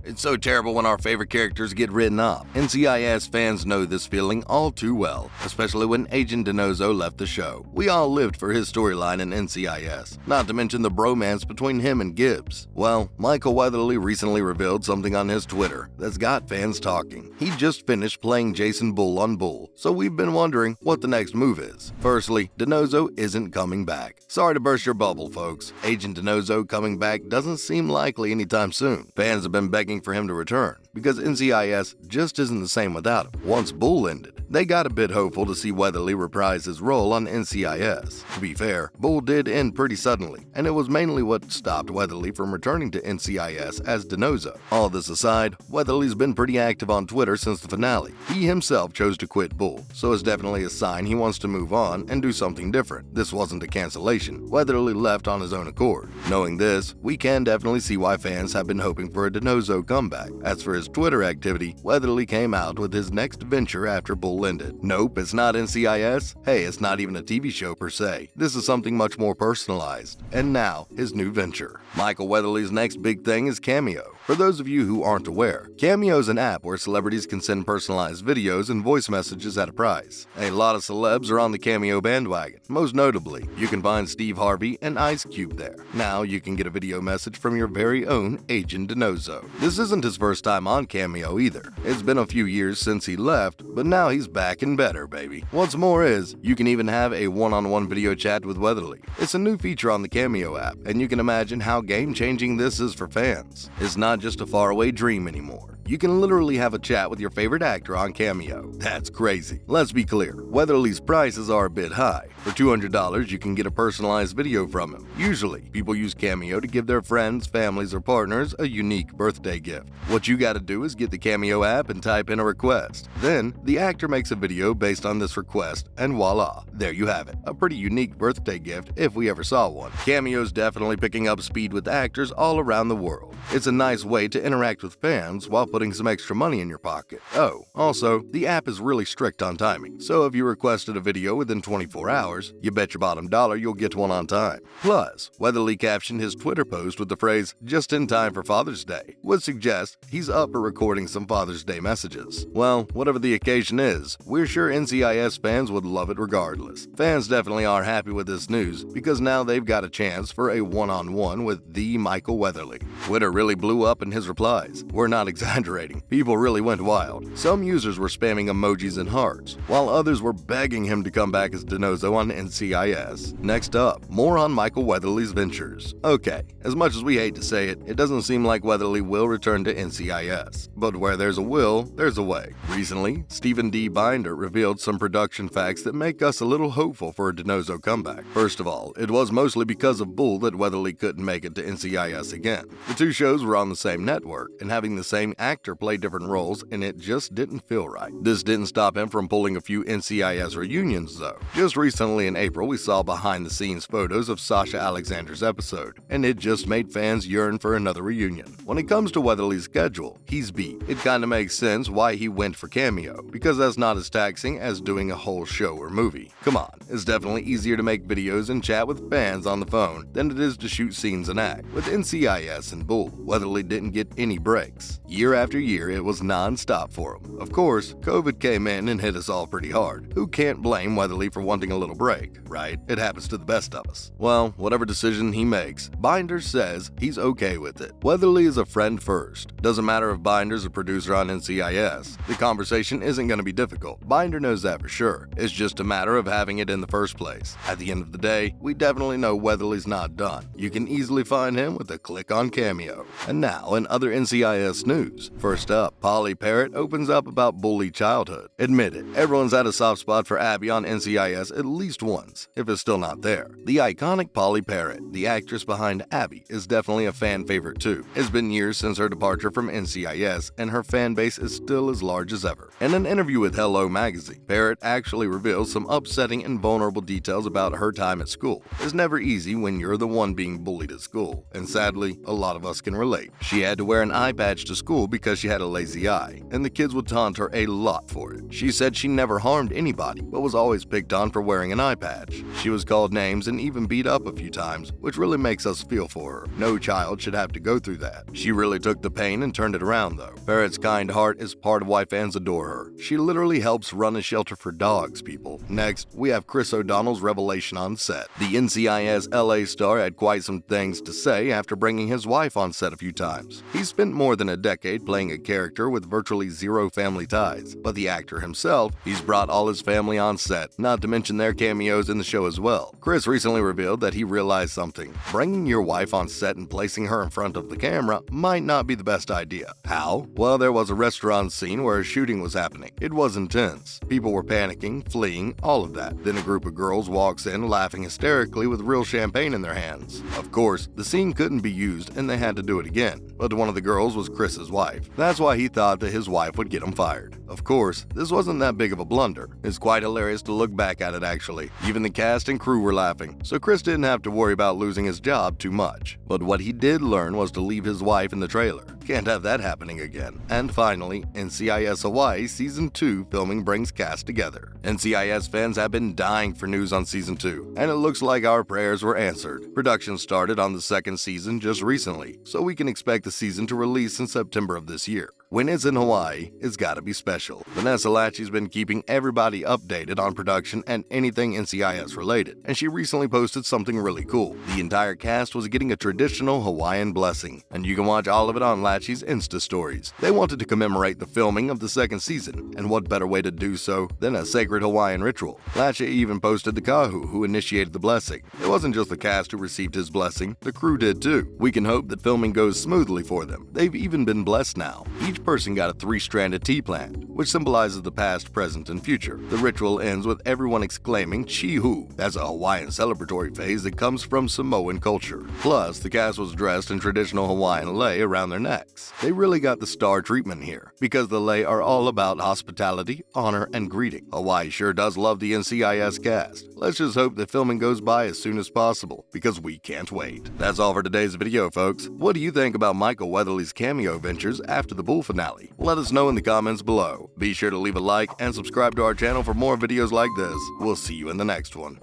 It's so terrible when our favorite characters get written off. NCIS fans know this feeling all too well, especially when Agent DiNozzo left the show. We all lived for his storyline in NCIS, not to mention the bromance between him and Gibbs. Well, Michael Weatherly recently revealed something on his Twitter that's got fans talking. He just finished playing Jason Bull on Bull, so we've been wondering what the next move is. Firstly, DiNozzo isn't coming back. Sorry to burst your bubble, folks. Agent DiNozzo coming back doesn't seem likely anytime soon. Fans have been begging for him to return, because NCIS just isn't the same without him. Once Bull ended, they got a bit hopeful to see Weatherly reprise his role on NCIS. To be fair, Bull did end pretty suddenly, and it was mainly what stopped Weatherly from returning to NCIS as DiNozzo. All this aside, Weatherly's been pretty active on Twitter since the finale. He himself chose to quit Bull, so it's definitely a sign he wants to move on and do something different. This wasn't a cancellation. Weatherly left on his own accord. Knowing this, we can definitely see why fans have been hoping for a DiNozzo comeback. As for his Twitter activity, Weatherly came out with his next venture after Bull ended. Nope, it's not NCIS. Hey, it's not even a TV show per se. This is something much more personalized. And now, his new venture. Michael Weatherly's next big thing is Cameo. For those of you who aren't aware, Cameo is an app where celebrities can send personalized videos and voice messages at a price. A lot of celebs are on the Cameo bandwagon. Most notably, you can find Steve Harvey and Ice Cube there. Now you can get a video message from your very own Agent DiNozzo. This isn't his first time on Cameo either. It's been a few years since he left, but now he's back and better, baby. What's more is, you can even have a one-on-one video chat with Weatherly. It's a new feature on the Cameo app, and you can imagine how game-changing this is for fans. It's not just a faraway dream anymore. You can literally have a chat with your favorite actor on Cameo. That's crazy. Let's be clear, Weatherly's prices are a bit high. For $200, you can get a personalized video from him. Usually, people use Cameo to give their friends, families, or partners a unique birthday gift. What you gotta do is get the Cameo app and type in a request. Then, the actor makes a video based on this request, and voila, there you have it. A pretty unique birthday gift if we ever saw one. Cameo's definitely picking up speed with actors all around the world. It's a nice way to interact with fans while putting some extra money in your pocket. Oh, also, the app is really strict on timing, so if you requested a video within 24 hours, you bet your bottom dollar you'll get one on time. Plus, Weatherly captioned his Twitter post with the phrase, "just in time for Father's Day," would suggest he's up for recording some Father's Day messages. Well, whatever the occasion is, we're sure NCIS fans would love it regardless. Fans definitely are happy with this news, because now they've got a chance for a one-on-one with the Michael Weatherly. Twitter really blew up in his replies. We're not exaggerating. People really went wild. Some users were spamming emojis and hearts, while others were begging him to come back as DiNozzo on NCIS. Next up, more on Michael Weatherly's ventures. Okay, as much as we hate to say it, it doesn't seem like Weatherly will return to NCIS. But where there's a will, there's a way. Recently, Stephen D. Binder revealed some production facts that make us a little hopeful for a DiNozzo comeback. First of all, it was mostly because of Bull that Weatherly couldn't make it to NCIS again. The two shows were on the same network, and having the same actor play different roles, and it just didn't feel right. This didn't stop him from pulling a few NCIS reunions, though. Just recently in April, we saw behind-the-scenes photos of Sasha Alexander's episode, and it just made fans yearn for another reunion. When it comes to Weatherly's schedule, he's beat. It kinda makes sense why he went for Cameo, because that's not as taxing as doing a whole show or movie. Come on, it's definitely easier to make videos and chat with fans on the phone than it is to shoot scenes and act. With NCIS and Bull, Weatherly didn't get any breaks. Year after year, it was non-stop for him. Of course, COVID came in and hit us all pretty hard. Who can't blame Weatherly for wanting a little break, right? It happens to the best of us. Well, whatever decision he makes, Binder says he's okay with it. Weatherly is a friend first. Doesn't matter if Binder's a producer on NCIS. The conversation isn't going to be difficult. Binder knows that for sure. It's just a matter of having it in the first place. At the end of the day, we definitely know Weatherly's not done. You can easily find him with a click on Cameo. And now, in other NCIS news. First up, Polly Parrott opens up about bully childhood. Admit it, everyone's had a soft spot for Abby on NCIS at least once, if it's still not there. The iconic Polly Parrott, the actress behind Abby, is definitely a fan favorite too. It's been years since her departure from NCIS, and her fan base is still as large as ever. In an interview with Hello magazine, Parrott actually reveals some upsetting and vulnerable details about her time at school. It's never easy when you're the one being bullied at school, and sadly, a lot of us can relate. She had to wear an eye patch to school because she had a lazy eye, and the kids would taunt her a lot for it. She said she never harmed anybody, but was always picked on for wearing an eye patch. She was called names and even beat up a few times, which really makes us feel for her. No child should have to go through that. She really took the pain and turned it around though. Parrot's kind heart is part of why fans adore her. She literally helps run a shelter for dogs, people. Next, we have Chris O'Donnell's revelation on set. The NCIS LA star had quite some things to say after bringing his wife on set a few times. He spent more than a decade playing a character with virtually zero family ties, but the actor himself, he's brought all his family on set, not to mention their cameos in the show as well. Chris recently revealed that he realized something. Bringing your wife on set and placing her in front of the camera might not be the best idea. How? Well, there was a restaurant scene where a shooting was happening. It was intense. People were panicking, fleeing, all of that. Then a group of girls walks in laughing hysterically with real champagne in their hands. Of course, the scene couldn't be used and they had to do it again. But one of the girls was Chris's wife. That's why he thought that his wife would get him fired. Of course, this wasn't that big of a blunder. It's quite hilarious to look back at it actually. Even the cast and crew were laughing, so Chris didn't have to worry about losing his job too much. But what he did learn was to leave his wife in the trailer. Can't have that happening again. And finally, NCIS Hawaii Season 2 filming brings cast together. NCIS fans have been dying for news on Season 2, and it looks like our prayers were answered. Production started on the second season just recently, so we can expect the season to release in September of this year. When it's in Hawaii, it's gotta be special. Vanessa Lachey's been keeping everybody updated on production and anything NCIS related, and she recently posted something really cool. The entire cast was getting a traditional Hawaiian blessing, and you can watch all of it on Lachey's Insta stories. They wanted to commemorate the filming of the second season, and what better way to do so than a sacred Hawaiian ritual. Lachey even posted the kahu who initiated the blessing. It wasn't just the cast who received his blessing, the crew did too. We can hope that filming goes smoothly for them. They've even been blessed now. Each person got a 3-stranded T-plant, which symbolizes the past, present, and future. The ritual ends with everyone exclaiming "Chihu." That's a Hawaiian celebratory phase that comes from Samoan culture. Plus, the cast was dressed in traditional Hawaiian lei around their necks. They really got the star treatment here, because the lei are all about hospitality, honor, and greeting. Hawaii sure does love the NCIS cast. Let's just hope that filming goes by as soon as possible, because we can't wait. That's all for today's video, folks. What do you think about Michael Weatherly's cameo ventures after the Bull finale? Let us know in the comments below. Be sure to leave a like and subscribe to our channel for more videos like this. We'll see you in the next one.